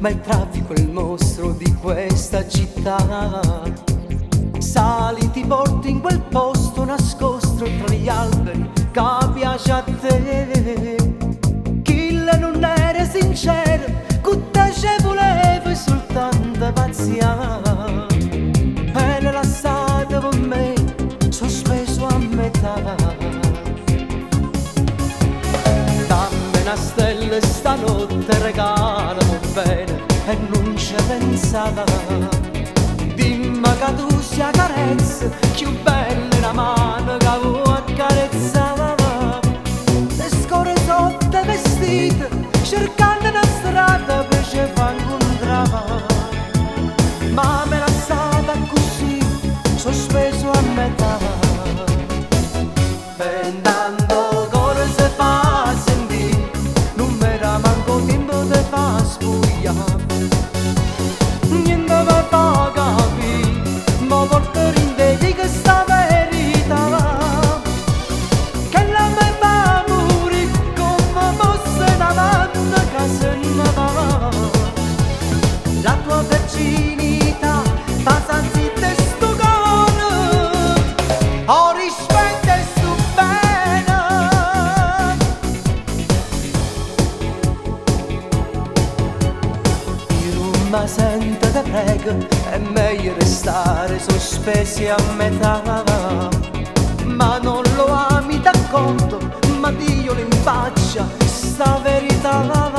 ma il traffico è il mostro di questa città. Sali, ti porti in quel posto nascosto tra gli alberi che piace a te. Chi non era sincero, con te ci volevi soltanto pazziare. E lasciate con me, sospeso a metà. Dammi una stella stanotte, regalami bene e non ci pensava. Dimmi che tu sia carezza, più bella una mano che vuoi accarezzare. Le score sotto vestite, cercando una strada per ci far incontrare. Ma me la stata così, sospeso a metà. Pensando cosa si fa sentire, non mi era manco tempo di far sbugliare. Niente per fa capire, ma porto rinde che sta verità. Che la me fa morire come fosse davanti che se ne va. La tua verginità fa sanzita e sto cuore, ho rispetto e sto bene. Io non mi sento, te prego, è meglio restare sospesi a metà. Ma non lo ami d'accordo, ma Dio lo impaccia sta verità.